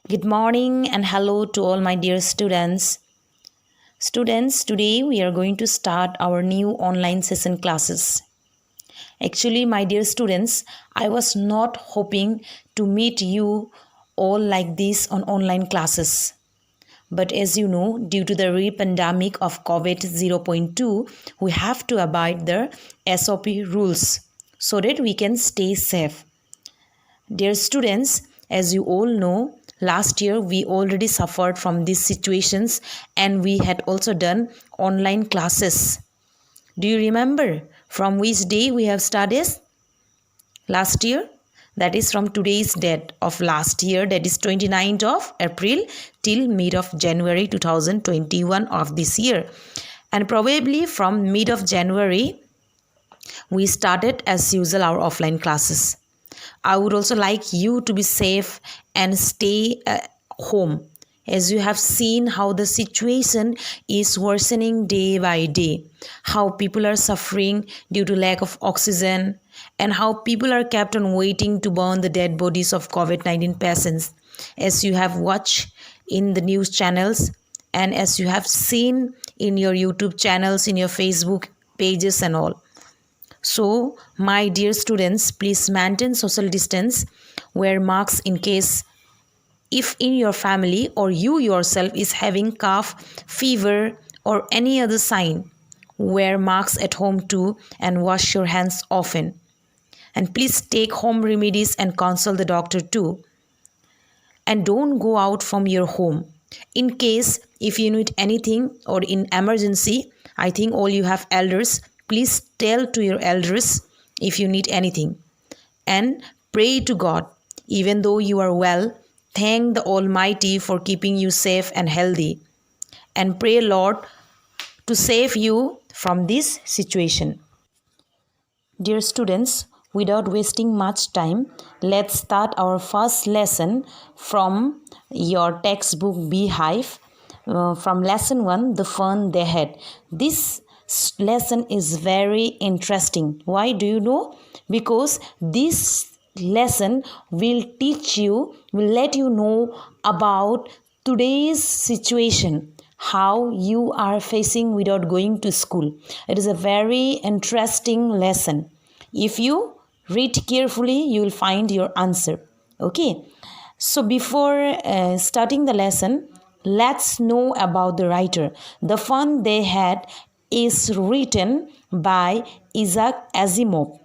Good morning and hello to all my dear students. Students, today we are going to start our new online session classes. Actually, my dear students, I was not hoping to meet you all like this on online classes. But as you know, due to the re-pandemic of COVID 0.2, we have to abide the SOP rules so that we can stay safe. Dear students, as you all know, last year we already suffered from these situations and we had also done online classes. Do you remember from which day we have started last year? That is from today's date of last year, that is 29th of April till mid of January 2021 of this year. And probably from mid of January, we started as usual our offline classes. I would also like you to be safe and stay at home, as you have seen how the situation is worsening day by day, how people are suffering due to lack of oxygen, and how people are kept on waiting to burn the dead bodies of COVID-19 patients, as you have watched in the news channels and as you have seen in your YouTube channels, in your Facebook pages and all. So, my dear students, please maintain social distance, wear masks in case if in your family or you yourself is having cough, fever or any other sign. Wear masks at home too and wash your hands often. And please take home remedies and consult the doctor too. And don't go out from your home. In case if you need anything or in emergency, I think all you have elders, please tell to your elders if you need anything. And pray to God. Even though you are well, thank the Almighty for keeping you safe and healthy. And pray, Lord, to save you from this situation. Dear students, without wasting much time, let's start our first lesson from your textbook Beehive. From lesson 1, The Fun They Had. This lesson is very interesting. Why do you know? Because this lesson will teach you, will let you know about today's situation, how you are facing without going to school. It is a very interesting lesson. If you read carefully, you will find your answer. Okay. So before starting the lesson, let's know about the writer. The Fun They Had is written by Isaac Asimov.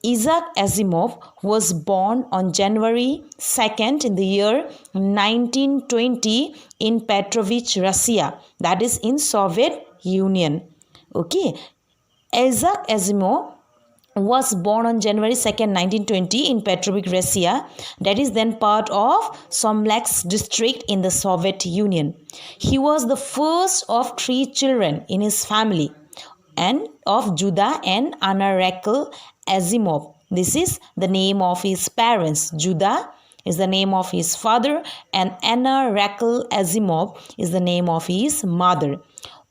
Isaac Asimov was born on January 2nd in the year 1920 in Petrovich, Russia, that is in Soviet Union. Okay, Isaac Asimov was born on January 2nd, 1920 in Petrovich, Russia, that is then part of Somletsk district in the Soviet Union. He was the first of 3 children in his family and of Judah and Anna Rachel Asimov. This is the name of his parents. Judah is the name of his father and Anna Rachel Asimov is the name of his mother.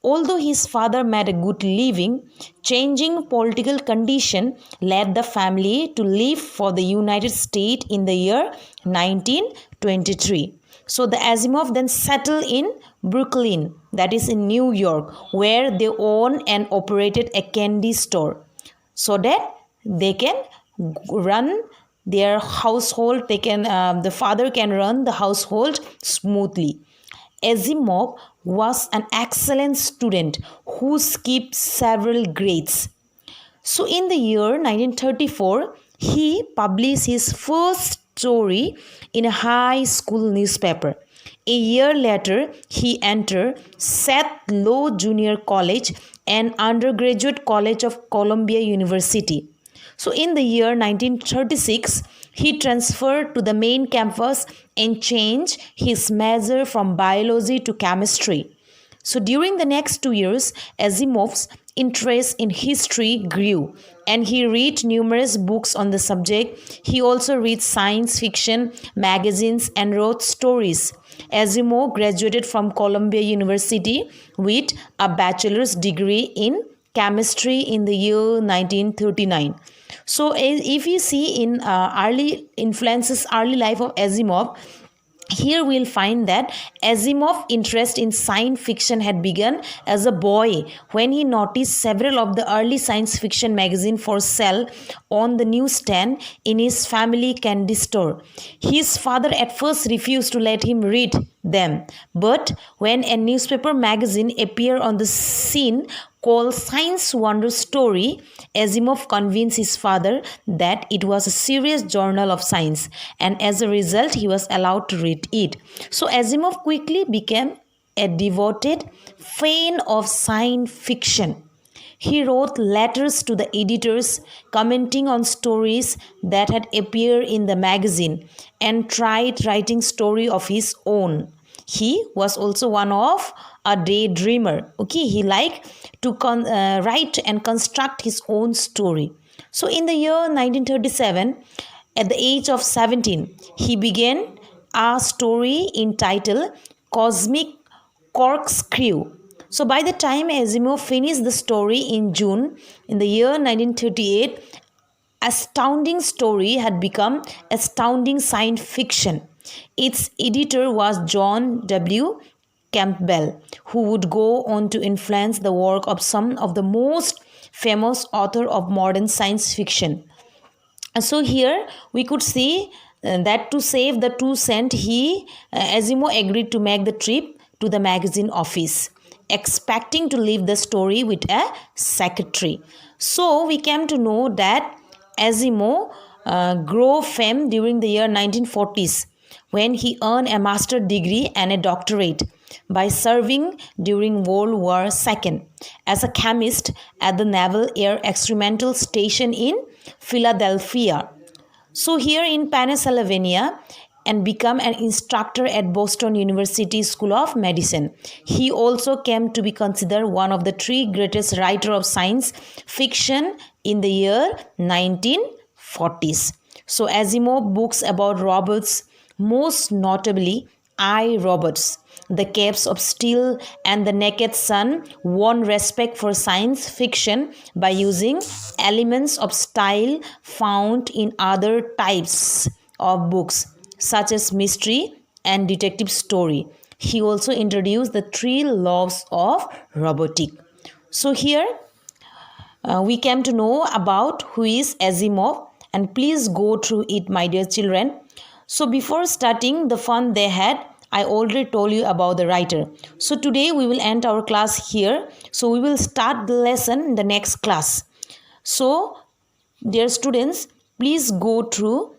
Although his father made a good living, changing political condition led the family to leave for the United States in the year 1923. So the Asimov then settled in Brooklyn, that is in New York, where they own and operated a candy store so that they can run their household. The father can run the household smoothly. Asimov was an excellent student who skipped several grades. So in the year 1934, he published his first story in a high school newspaper. A year later, he entered Seth Low Junior College and Undergraduate College of Columbia University. So in the year 1936, he transferred to the main campus and changed his major from biology to chemistry. So during the next 2 years, Asimov's interest in history grew and he read numerous books on the subject. He also read science fiction magazines and wrote stories. Asimov graduated from Columbia University with a bachelor's degree in chemistry in the year 1939. So if you see in early life of Asimov, Here we'll find that Asimov's interest in science fiction had begun as a boy when he noticed several of the early science fiction magazines for sale on the newsstand in his family candy store. His father at first refused to let him read them, but when a newspaper magazine appeared on the scene called Science Wonder Story, Asimov convinced his father that it was a serious journal of science, and as a result, he was allowed to read it. So, Asimov quickly became a devoted fan of science fiction. He wrote letters to the editors commenting on stories that had appeared in the magazine and tried writing story of his own. He was also one of a daydreamer. Okay, he liked to write and construct his own story. So in the year 1937, at the age of 17, he began a story entitled Cosmic Corkscrew. So by the time Asimov finished the story in June in the year 1938, Astounding Story had become Astounding Science Fiction. Its editor was John W. Campbell, who would go on to influence the work of some of the most famous authors of modern science fiction. So here we could see that to save the 2 cents, Asimov agreed to make the trip to the magazine office, expecting to leave the story with a secretary. So we came to know that Asimov grew fame during the year 1940s when he earned a master's degree and a doctorate by serving during World War II as a chemist at the Naval Air Experimental Station in Philadelphia. So here in Pennsylvania, and become an instructor at Boston University School of Medicine. He also came to be considered one of the 3 greatest writers of science fiction in the year 1940s. So Asimov books about robots, most notably I, Robots, The Caves of Steel and The Naked Sun, won respect for science fiction by using elements of style found in other types of books such as mystery and detective story. He also introduced the 3 laws of robotics. So here we came to know about who is Asimov, and please go through it, my dear children. So before starting the fun they had, I already told you about the writer. So today we will end our class here. So we will start the lesson in the next class. So dear students, please go through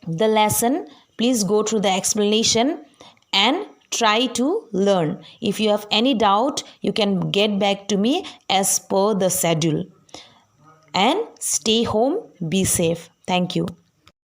the lesson, please go through the explanation and try to learn. If you have any doubt, you can get back to me as per the schedule. And stay home, be safe. Thank you.